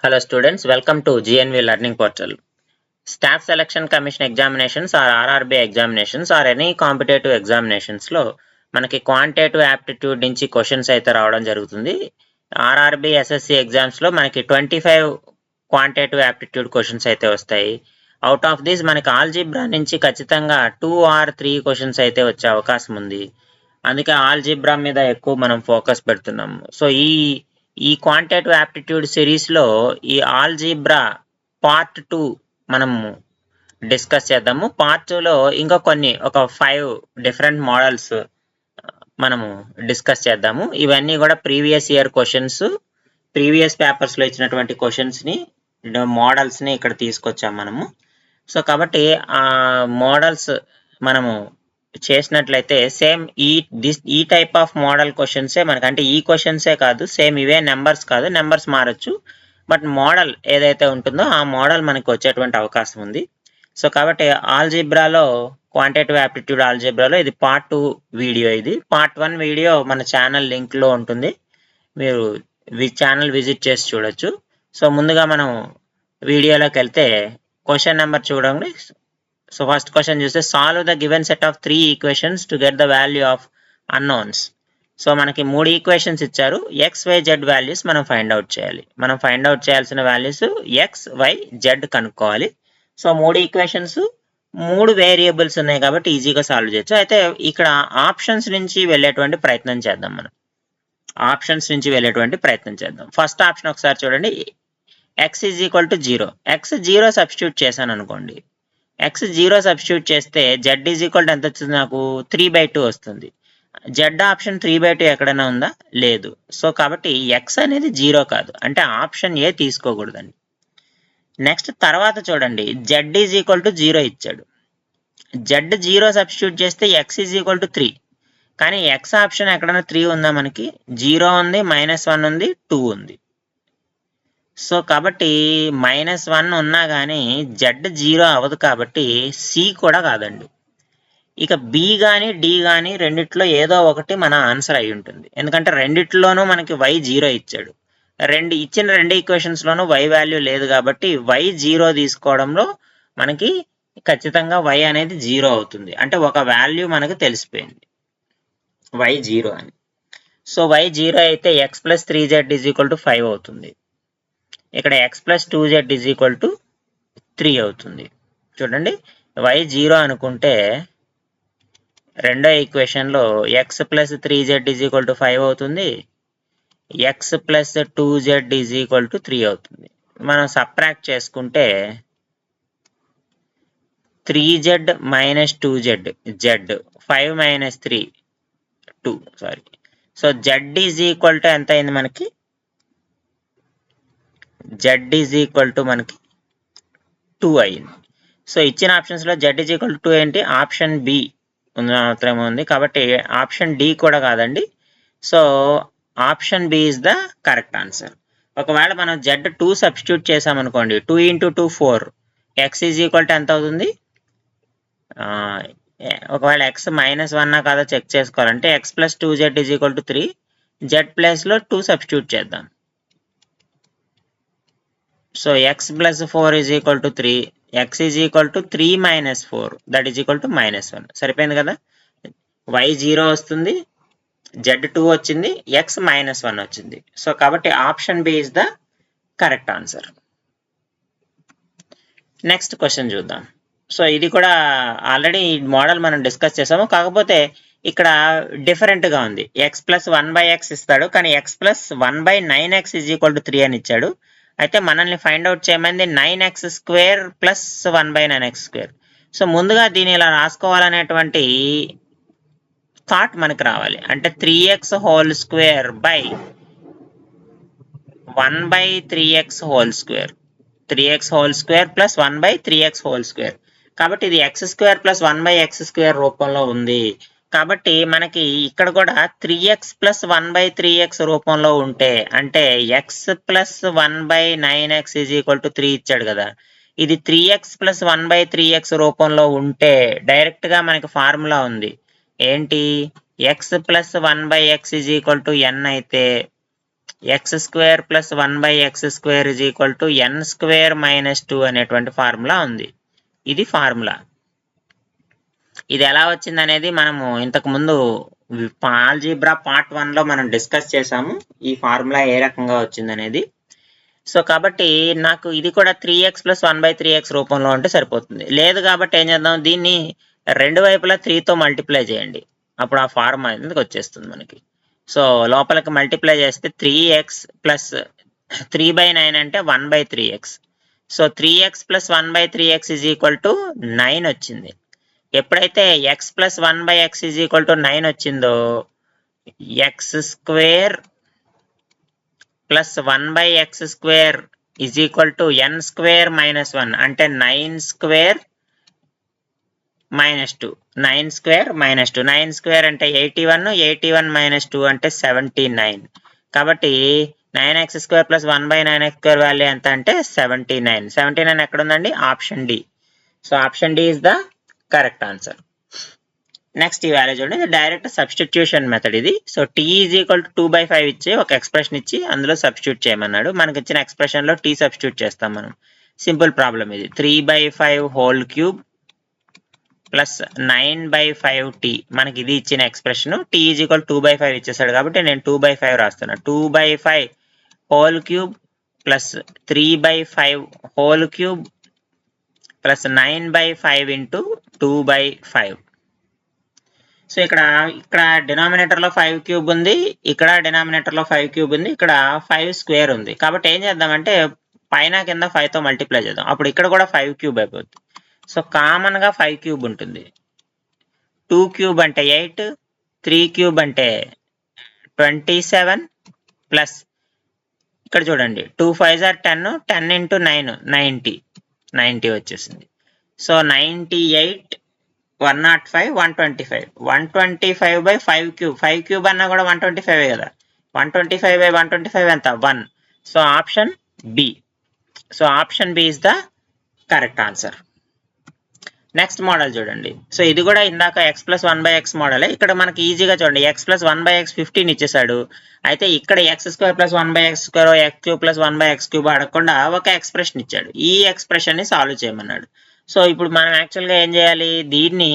Hello students, welcome to GNV Learning Portal. Staff Selection Commission examinations or RRB examinations or any competitive examinations లో మనకి quantitative aptitude నుంచి questions అయితే రావడం జరుగుతుంది. RRB SSC exams లో మనకి 25 క్వాంటిటేటివ్ యాప్టిట్యూడ్ క్వశ్చన్స్ అయితే వస్తాయి. అవుట్ ఆఫ్ దిస్ మనకి ఆల్జీబ్రా నుంచి ఖచ్చితంగా 2 or 3 క్వశ్చన్స్ అయితే వచ్చే అవకాశం ఉంది. అందుకే ఆల్జీబ్రా మీద ఎక్కువ మనం ఫోకస్ పెడుతున్నాం. సో ఈ క్వాంటిటేటివ్ యాప్టిట్యూడ్ సిరీస్ లో ఈ ఆల్జీబ్రా పార్ట్ 2 మనం డిస్కస్ చేద్దాము. పార్ట్ 2 లో ఇంకా ఒక 5 డిఫరెంట్ మోడల్స్ మనము డిస్కస్ చేద్దాము. ఇవన్నీ కూడా previous year questions, previous papers లో ఇచ్చినటువంటి క్వశ్చన్స్ ని, మోడల్స్ ని ఇక్కడ తీసుకొచ్చాం మనము. సో కాబట్టి ఆ మోడల్స్ మనము చేసినట్లయితే సేమ్ ఈ టైప్ ఆఫ్ మోడల్ క్వశ్చన్సే మనకి, అంటే ఈ క్వశ్చన్సే కాదు, సేమ్ ఇవే నెంబర్స్ కాదు, నెంబర్స్ మారచ్చు, బట్ మోడల్ ఏదైతే ఉంటుందో ఆ మోడల్ మనకి వచ్చేటువంటి అవకాశం ఉంది. సో కాబట్టి ఆల్జీబ్రాలో క్వాంటిటేటివ్ యాప్టిట్యూడ్ ఆల్జీబ్రాలో ఇది పార్ట్ 2 వీడియో. ఇది పార్ట్ 1 వీడియో మన ఛానల్ లింక్ లో ఉంటుంది, మీరు ఛానల్ విజిట్ చేసి చూడొచ్చు. సో ముందుగా మనం వీడియోలోకి వెళ్తే క్వశ్చన్ నెంబర్ చూడండి. సో ఫస్ట్ క్వశ్చన్ చూస్తే solve the given set of 3 equations to get the value of unknowns. So మనకి 3 ఈక్వేషన్స్ ఇచ్చారు, ఎక్స్ వై జెడ్ వాల్యూస్ మనం ఫైండ్ అవుట్ చేయాలి. మనం ఫైండ్ అవుట్ చేయాల్సిన వాల్యూస్ ఎక్స్ వై జెడ్ కనుక్కోవాలి. So 3 equations, 3 variables ఉన్నాయి కాబట్టి ఈజీగా సాల్వ్ చేయొచ్చు. అయితే ఇక్కడ ఆప్షన్స్ నుంచి వెళ్ళేటువంటి ప్రయత్నం చేద్దాం. మనం ఆప్షన్స్ నుంచి వెళ్ళేటువంటి ప్రయత్నం చేద్దాం. ఫస్ట్ ఆప్షన్ ఒకసారి చూడండి, X is equal to 0. X 0 substitute చేశాను అనుకోండి, ఎక్స్ 0 సబ్స్టిట్యూట్ చేస్తే జెడ్ ఈజ్ ఈక్వల్ టు ఎంత వచ్చింది, నాకు 3/2 వస్తుంది. జెడ్ ఆప్షన్ 3/2 ఎక్కడైనా ఉందా? లేదు. సో కాబట్టి ఎక్స్ అనేది 0 కాదు, అంటే ఆప్షన్ ఏ తీసుకోకూడదండి. నెక్స్ట్ తర్వాత చూడండి, జెడ్ ఈజ్ ఈక్వల్ టు 0 ఇచ్చాడు. జెడ్ 0 సబ్స్టిట్యూట్ చేస్తే ఎక్స్ ఈజ్ ఈక్వల్ టు 3, కానీ ఎక్స్ ఆప్షన్ ఎక్కడైనా 3 ఉందా? మనకి 0 ఉంది, -1 ఉంది, 2 ఉంది. సో కాబట్టి -1 ఉన్నా కానీ జెడ్ 0 అవ్వదు, కాబట్టి సి కూడా కాదండి. ఇక బి కానీ డి కానీ రెండిట్లో ఏదో ఒకటి మన ఆన్సర్ అయి ఉంటుంది, ఎందుకంటే రెండిట్లోనూ మనకి వై 0 ఇచ్చాడు. ఇచ్చిన 2 ఈక్వేషన్స్ లోనూ వై వాల్యూ లేదు, కాబట్టి వై 0 తీసుకోవడంలో మనకి ఖచ్చితంగా వై అనేది 0 అవుతుంది. అంటే ఒక వాల్యూ మనకు తెలిసిపోయింది, వై 0 అని. సో వై 0 అయితే X plus 3z is equal to 5 అవుతుంది. ఇక్కడ X plus 2z is equal to 3 అవుతుంది. చూడండి, వై 0 అనుకుంటే రెండో ఈక్వేషన్ లో X plus 3z is equal to 5 అవుతుంది, X plus 2z is equal to 3 అవుతుంది. మనం సబ్ట్రాక్ట్ చేసుకుంటే 3z minus 2z, z 5 minus 3 2, sorry. So z is equal to ఎంత అయింది మనకి, z ఈజ్ ఈక్వల్ టు మనకి 2 అయింది. సో ఇచ్చిన ఆప్షన్స్ లో z ఈజ్ ఈక్వల్ టు 2 ఏంటి, ఆప్షన్ బి మాత్రమే ఉంది, కాబట్టి ఆప్షన్ డి కూడా కాదండి. So option B is the correct answer. ఒకవేళ మనం z2 సబ్స్టిట్యూట్ చేసామనుకోండి, 2 × 2 4, ఎక్స్ ఈజ్ ఈక్వల్ టు ఎంత అవుతుంది? ఒకవేళ ఎక్స్ -1 కాదో చెక్ చేసుకోవాలంటే X plus 2z is equal to 3, z plus లో 2 సబ్స్టిట్యూట్ చేద్దాం. So X plus 4 is equal to 3, X is equal to 3 minus 4, that is equal to -1. సరిపోయింది కదా, వై 0 వస్తుంది, z2 వచ్చింది, ఎక్స్ -1 వచ్చింది. సో కాబట్టి option B is the correct answer. Next question చూద్దాం. So ఇది కూడా ఆల్రెడీ ఈ మోడల్ మనం డిస్కస్ చేసాము, కాకపోతే ఇక్కడ డిఫరెంట్గా ఉంది. ఎక్స్ ప్లస్ 1/x ఇస్తాడు, కానీ x plus 1/9x is equal to 3 అని ఇచ్చాడు. అయితే మనల్ని ఫైండ్ అవుట్ చేయమంది 9x² ప్లస్ 1/9x². సో ముందుగా దీన్ని ఇలా రాసుకోవాలనేటువంటి థాట్ మనకు రావాలి. అంటే 3x² by 1/3x², 3x² plus 1/3x². కాబట్టి ఇది x² ప్లస్ 1/x² రూపంలో ఉంది. కాబట్టి మనకి ఇక్కడ కూడా 3x ప్లస్ 1/3x రూపంలో ఉంటే, అంటే x plus 1/9x is equal to 3 ఇచ్చాడు కదా, ఇది 3x ప్లస్ 1/3x రూపంలో ఉంటే డైరెక్ట్ గా మనకి ఫార్ములా ఉంది ఏంటి, x plus 1/x is equal to n అయితే X square plus 1/x square is equal to n square minus 2 అనేటువంటి ఫార్ములా ఉంది. ఇది ఫార్ములా. ఇది ఎలా వచ్చింది అనేది మనము ఇంతకు ముందు ఆల్జీబ్రా పార్ట్ 1లో మనం డిస్కస్ చేసాము. ఈ ఫార్ములా ఏ రకంగా వచ్చింది అనేది. సో కాబట్టి నాకు ఇది కూడా 3x ప్లస్ 1/3x రూపంలో ఉంటే సరిపోతుంది. లేదు కాబట్టి ఏం చేద్దాం, దీన్ని రెండు వైపులా 3తో మల్టిప్లై చేయండి. అప్పుడు ఆ ఫార్ములా అనేది వచ్చేస్తుంది మనకి. సో లోపలికి మల్టిప్లై చేస్తే 3x ప్లస్ 3/9 అంటే 1/3x. So 3x plus 1/3x is equal to 9 వచ్చింది. ఎప్పుడైతే x plus 1/x is equal to 9 వచ్చిందో x square plus 1/x square is equal to n square minus 1 అంటే 9 square minus 2. 9 square minus 2. 9 square అంటే 81. 81 minus 2 అంటే 79. కాబట్టి 9x square plus 1/9x square value ఎంత అంటే 79. 79 ఎక్కడ ఉందండి? Option D. So option D is the correct answer. Next ఈ value చూడండి, డైరెక్ట్ సబ్స్టిట్యూషన్ మెథడ్ ఇది. So t is equal to 2/5 ఇచ్చి ఒక ఎక్స్ప్రెషన్ ఇచ్చి అందులో సబ్స్టిట్యూట్ చేయమన్నాడు. మనకి ఇచ్చిన ఎక్స్ప్రెషన్లో t సబ్స్టిట్యూట్ చేస్తాం మనం. సింపుల్ ప్రాబ్లం ఇది. 3/5 హోల్ క్యూబ్ ప్లస్ 9/5t మనకి ఇది ఇచ్చిన ఎక్స్ప్రెషన్. t ఈజ్ ఈక్వల్ 2/5 ఇచ్చేసాడు కాబట్టి నేను 2/5 రాస్తున్నా. 2/5 whole cube plus 3/5 whole cube plus 9/5 into 2/5. So ఇక్కడ డినామినేటర్లో 5 క్యూబ్ ఉంది, ఇక్కడ డినామినేటర్లో 5 క్యూబ్ ఉంది, ఇక్కడ 5 స్క్వేర్ ఉంది. కాబట్టి ఏం చేద్దామంటే పైన కింద 5తో మల్టిప్లై చేద్దాం. అప్పుడు ఇక్కడ కూడా 5 క్యూబ్ అయిపోతుంది. సో కామన్గా 5 క్యూబ్ ఉంటుంది. 2 క్యూబ్ అంటే 8, 3 క్యూబ్ అంటే 27 ప్లస్ ఇక్కడ చూడండి 2 5s are 10, 10 ఇంటూ 9 90 వచ్చేసింది. సో 98, 105, 125. 125/5 క్యూబ్. 5 క్యూబ్ అన్నా కూడా 125 కదా. 125/125 ఎంత? 1. So option B. So option B is the correct answer. Next model చూడండి. సో ఇది కూడా ఇందాక x ప్లస్ 1/x మోడలే. ఇక్కడ మనకి ఈజీగా చూడండి, x ప్లస్ 1/x 15 ఇచ్చేసాడు. అయితే ఇక్కడ x square plus 1/x square, x cube plus 1/x cube అడగకుండా ఒక ఎక్స్ప్రెషన్ ఇచ్చాడు. ఈ ఎక్స్ప్రెషన్ని సాల్వ్ చేయమన్నాడు. సో ఇప్పుడు మనం యాక్చువల్గా ఏం చేయాలి, దీన్ని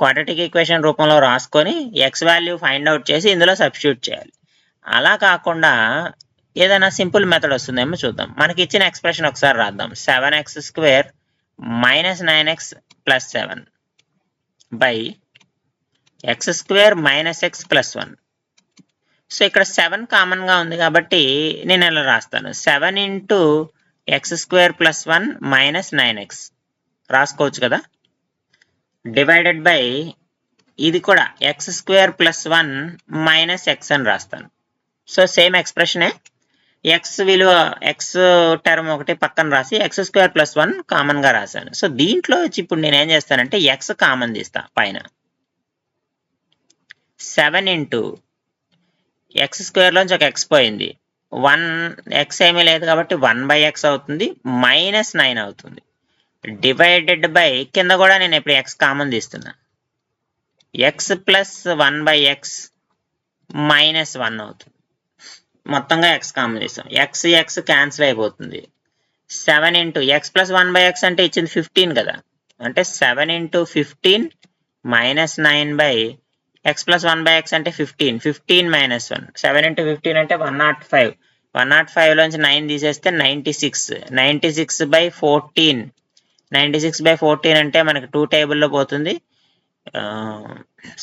క్వాడ్రాటిక్ ఈక్వేషన్ రూపంలో రాసుకొని x వాల్యూ ఫైండ్ అవుట్ చేసి ఇందులో సబ్స్టిట్యూట్ చేయాలి. అలా కాకుండా ఏదైనా సింపుల్ మెథడ్ వస్తుందేమో చూద్దాం. మనకి ఇచ్చిన ఎక్స్ప్రెషన్ ఒకసారి రాద్దాం. 7x square minus 9x plus 7 by x square minus x plus 1. So ఇక్కడ 7 కామన్గా ఉంది కాబట్టి నేను ఇలా రాస్తాను. 7 into x square plus 1 minus 9x రాసుకోవచ్చు కదా. డివైడెడ్ బై ఇది కూడా x square plus 1 minus x అని రాస్తాను. సో సేమ్ ఎక్స్ప్రెషనే. x విలువ x టర్మ్ ఒకటి పక్కన రాసి x స్క్వేర్ ప్లస్ 1 కామన్గా రాశాను. సో దీంట్లో వచ్చి ఇప్పుడు నేను ఏం చేస్తానంటే x కామన్ తీస్తా పైన. 7 ఇంటూ x స్క్వేర్లోంచి ఒక x పోయింది, 1 x ఏమీ లేదు కాబట్టి 1/x అవుతుంది, మైనస్ 9 అవుతుంది. డివైడెడ్ బై కింద కూడా నేను ఇప్పుడు x కామన్ తీస్తున్నా, x ప్లస్ 1/x మైనస్ 1 అవుతుంది. మొత్తంగా x కామన్ తీస్తాం. x క్యాన్సిల్ అయిపోతుంది. 7 ఇంటూ x ప్లస్ 1/x అంటే ఇచ్చింది 15 కదా. అంటే 7 into 15 minus 9/x plus 1/x అంటే 15 మైనస్ 1. 7 ఇంటూ 15 అంటే 105. 105లోంచి 9 తీసేస్తే 96. 96/14. 96/14 అంటే మనకి 2 టేబుల్లో పోతుంది,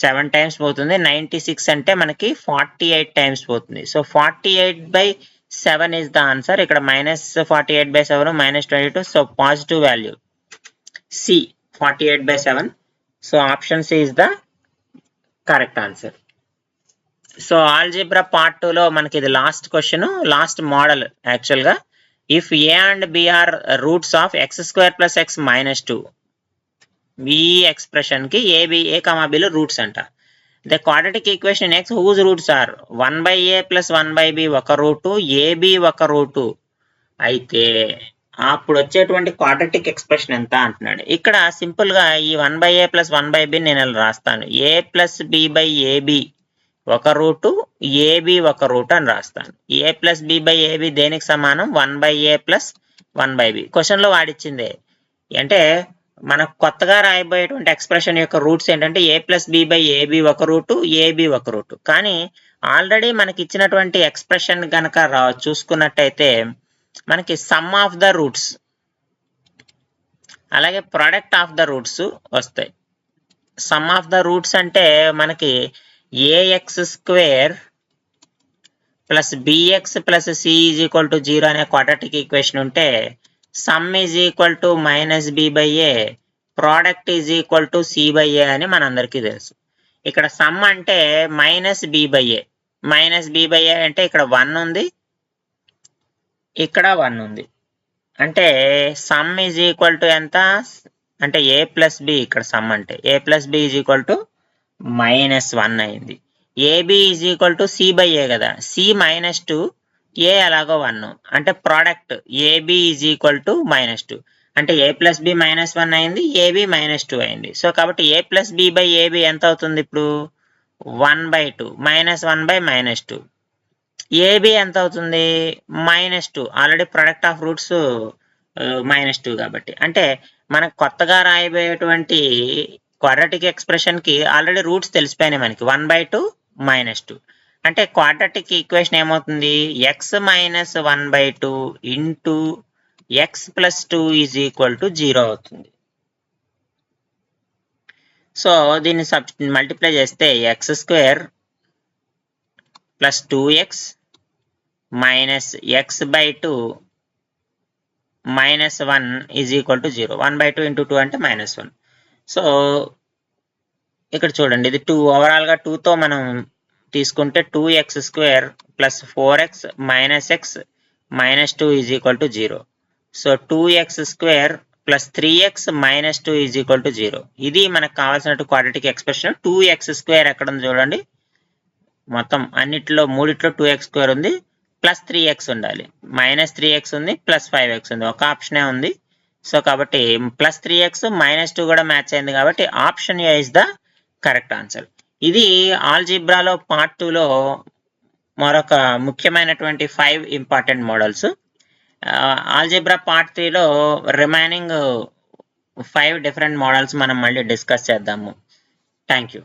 7 టైమ్స్ పోతుంది. 96 అంటే మనకి 48 టైమ్స్ పోతుంది. So 48/7 is the answer. ఇక్కడ minus 48/7 minus 22. So positive value C 48/7. So option C is the correct answer. So algebra part 2లో మనకి ఇది లాస్ట్ క్వశ్చన్, లాస్ట్ మోడల్ యాక్చువల్గా. If A and B are roots of x square plus x minus 2, ఈ ఎక్స్ప్రెషన్కి A బీలు roots అంట. The quadratic equation x whose roots are 1/a plus 1/b ఒక root, AB ఒక రూటు అయితే అప్పుడు వచ్చేటువంటి క్వాడ్రాటిక్ ఎక్స్ప్రెషన్ ఎంత అంటున్నాడు. ఇక్కడ సింపుల్గా ఈ 1/a ప్లస్ 1/b నేను రాస్తాను. a plus b by AB ఒక రూటు, ఏబి ఒక రూట్ అని రాస్తాను. A plus B by AB దేనికి సమానం? 1/a plus 1/b. క్వశ్చన్లో వాడిచ్చిందే. అంటే మనకు కొత్తగా రాయబోయేటువంటి ఎక్స్ప్రెషన్ యొక్క రూట్స్ ఏంటంటే A plus B by AB ఒక రూటు, ఏబి ఒక రూటు. కానీ ఆల్రెడీ మనకి ఇచ్చినటువంటి ఎక్స్ప్రెషన్ కనుక చూసుకున్నట్టయితే మనకి సమ్ ఆఫ్ ద రూట్స్ అలాగే ప్రొడక్ట్ ఆఫ్ ద రూట్స్ వస్తాయి. సమ్ ఆఫ్ ద రూట్స్ అంటే మనకి A x square plus B x plus C is equal to 0 అనే క్వాడ్రాటిక్ ఈక్వేషన్ ఉంటే sum is equal to minus B by A, product is equal to C by A అని మనందరికీ తెలుసు. ఇక్కడ sum అంటే minus B by A. Minus B by A అంటే ఇక్కడ 1 ఉంది, ఇక్కడ 1 ఉంది. అంటే సమ్ ఈజ్ ఈక్వల్ టు ఎంత అంటే ఏ ప్లస్ బి, ఇక్కడ సమ్ అంటే A plus B is equal to -1 అయింది. AB is equal to C by A కదా, సి -2, ఏ అలాగో 1. అంటే product AB is equal to -2. అంటే ఏ ప్లస్ బి -1 అయింది, ఏబి -2 అయింది. సో కాబట్టి ఏ ప్లస్ బి బై ఏబి ఎంత అవుతుంది ఇప్పుడు? 1/2, -1/-2. ఏబి ఎంత అవుతుంది? -2. ఆల్రెడీ ప్రొడక్ట్ ఆఫ్ రూట్స్ -2 కాబట్టి. అంటే మనకు కొత్తగా రాయబోయేటువంటి క్వాడ్రాటిక్ ఎక్స్ప్రెషన్ కి ఆల్రెడీ రూట్స్ తెలిసిపోయినాయి మనకి. 1/2, -2. అంటే క్వాడ్రాటిక్ ఈక్వేషన్ ఏమవుతుంది? x - 1/2 into x + 2 is equal to 0 అవుతుంది. సో దీన్ని మల్టిప్లై చేస్తే x² + 2x minus x/2 -1 is equal to 0. 1/2 into 2 అంటే -1. సో ఇక్కడ చూడండి, ఇది 2 ఓవరాల్గా 2తో మనం తీసుకుంటే 2x² + 4x - x -2 is equal to 0. So 2x² + 3x - 2 is equal to 0. ఇది మనకు కావాల్సినట్టు క్వాడ్రాటిక్ ఎక్స్ప్రెషన్. 2x² ఎక్కడ ఉంది చూడండి, మొత్తం అన్నిట్లో మూడిట్లో 2x² ఉంది, +3x ఉండాలి. -3x ఉంది, +5x ఉంది, ఒక ఆప్షనే ఉంది. సో కాబట్టి +3x -2 కూడా మ్యాచ్ అయింది కాబట్టి option A is the correct answer. ఇది ఆల్జీబ్రాలో పార్ట్ 2లో మరొక ముఖ్యమైనటువంటి 5 ఇంపార్టెంట్ మోడల్స్. ఆల్జీబ్రా పార్ట్ 3లో రిమైనింగ్ 5 డిఫరెంట్ మోడల్స్ మనం మళ్ళీ డిస్కస్ చేద్దాము. Thank you.